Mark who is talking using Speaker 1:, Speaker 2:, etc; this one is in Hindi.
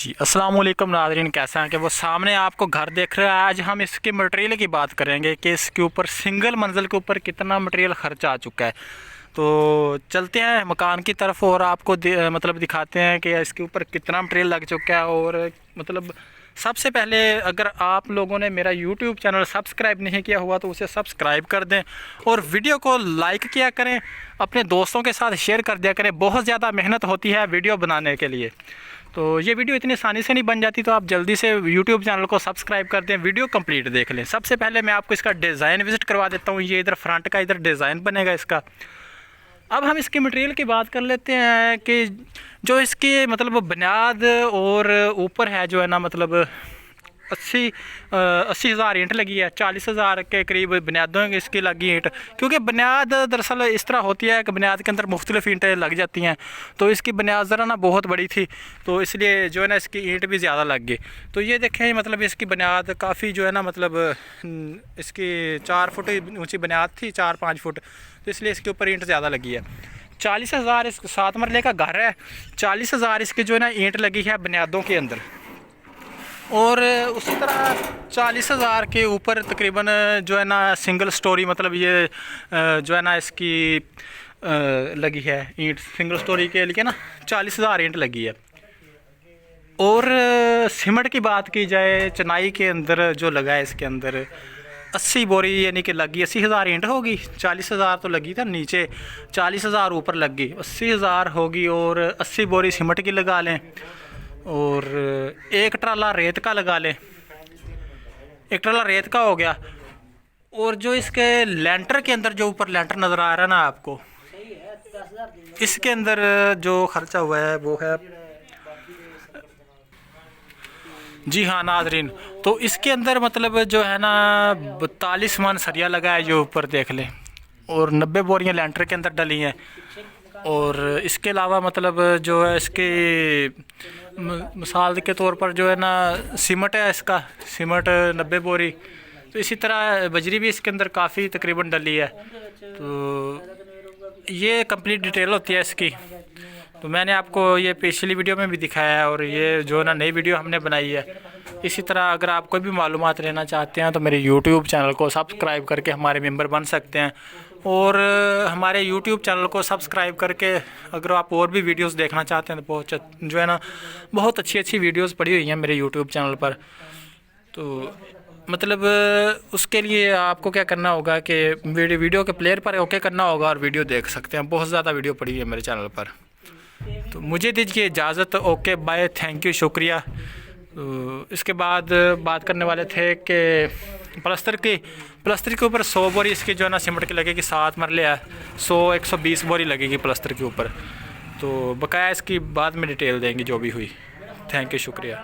Speaker 1: जी अस्सलाम वालेकुम नाज़रीन, कैसे हैं कि वो सामने आपको घर देख रहा है। आज हम इसके मटेरियल की बात करेंगे कि इसके ऊपर सिंगल मंजिल के ऊपर कितना मटेरियल खर्चा आ चुका है। तो चलते हैं मकान की तरफ और आपको मतलब दिखाते हैं कि इसके ऊपर कितना मटेरियल लग चुका है। और मतलब सबसे पहले अगर आप लोगों ने मेरा YouTube चैनल सब्सक्राइब नहीं किया हुआ तो उसे सब्सक्राइब कर दें और वीडियो को लाइक किया करें, अपने दोस्तों के साथ शेयर कर दिया करें। बहुत ज़्यादा मेहनत होती है वीडियो बनाने के लिए, तो ये वीडियो इतनी आसानी से नहीं बन जाती। तो आप जल्दी से YouTube चैनल को सब्सक्राइब कर दें, वीडियो कंप्लीट देख लें। सबसे पहले मैं आपको इसका डिज़ाइन विज़िट करवा देता हूँ। ये इधर फ्रंट का इधर डिज़ाइन बनेगा इसका। अब हम इसके मटेरियल की बात कर लेते हैं कि जो इसकी मतलब बुनियाद और ऊपर है जो है ना, मतलब 80 हज़ार ईंट लगी है। 40 हज़ार के करीब बुनियादों की इसकी लगी ईंट, क्योंकि बुनियाद दरअसल इस तरह होती है कि बुनियाद के अंदर मुख्तलिफ ईंटें लग जाती हैं। तो इसकी बुनियाद ज़रा ना बहुत बड़ी थी, तो इसलिए जो है ना इसकी ईंट भी ज़्यादा लग गई। तो ये देखें, मतलब इसकी बुनियाद काफ़ी जो है ना, मतलब इसकी 4 फुट ऊँची बुनियाद थी, 4-5 फुट, तो इसलिए इसके ऊपर ईंट ज़्यादा लगी है। 40 हज़ार इस 7 मरले का घर है। 40 हज़ार इसकी जो है ना ईंट लगी है बुनियादों के अंदर। और उसी तरह 40 हज़ार के ऊपर तकरीबन जो है ना सिंगल स्टोरी, मतलब ये जो है ना इसकी लगी है ईंट। सिंगल स्टोरी के लिए ना 40 हज़ार ईंट लगी है। और सीमेंट की बात की जाए, चेन्नई के अंदर जो लगा है इसके अंदर 80 बोरी यानी कि लगी। 80 हज़ार ईंट होगी, 40 हज़ार तो लगी था नीचे, 40 हज़ार ऊपर लग गई, 80 हज़ार होगी। और 80 बोरी सीमेंट की लगा लें और एक ट्राला रेत का लगा लें, एक ट्राला रेत का हो गया। और जो इसके लेंटर के अंदर जो ऊपर लेंटर नज़र आ रहा है ना आपको, इसके अंदर जो खर्चा हुआ है वो है, जी हाँ नाजरीन, तो इसके अंदर मतलब जो है ना 42 मन सरिया लगा है जो ऊपर देख लें, और 90 बोरियाँ लेंटर के अंदर डली हैं। और इसके अलावा मतलब जो है इसके मिसाल के तौर पर जो है ना सीमेंट है, इसका सीमेंट 90 बोरी। तो इसी तरह बजरी भी इसके अंदर काफ़ी तकरीबन डली है। तो ये कंप्लीट डिटेल होती है इसकी। तो मैंने आपको ये पिछली वीडियो में भी दिखाया है और ये जो है ना नई वीडियो हमने बनाई है। इसी तरह अगर आप कोई भी मालूमात लेना चाहते हैं तो मेरे YouTube चैनल को सब्सक्राइब करके हमारे मेंबर बन सकते हैं। और हमारे YouTube चैनल को सब्सक्राइब करके अगर आप और भी वीडियोस देखना चाहते हैं तो जो है ना बहुत अच्छी वीडियोस पड़ी हुई हैं मेरे YouTube चैनल पर। तो मतलब उसके लिए आपको क्या करना होगा कि वीडियो के प्लेयर पर ओके करना होगा और वीडियो देख सकते हैं। बहुत ज़्यादा वीडियो पड़ी है मेरे चैनल पर। तो मुझे दीजिए इजाज़त, ओके बाय, थैंक यू, शुक्रिया। तो इसके बाद बात करने वाले थे कि प्लास्टर के ऊपर 100 बोरी इसकी जो है ना सीमेंट की लगेगी। 7 मरले है, 120 बोरी लगेगी प्लास्टर के ऊपर। तो बकाया इसकी बाद में डिटेल देंगे जो भी हुई। थैंक यू, शुक्रिया।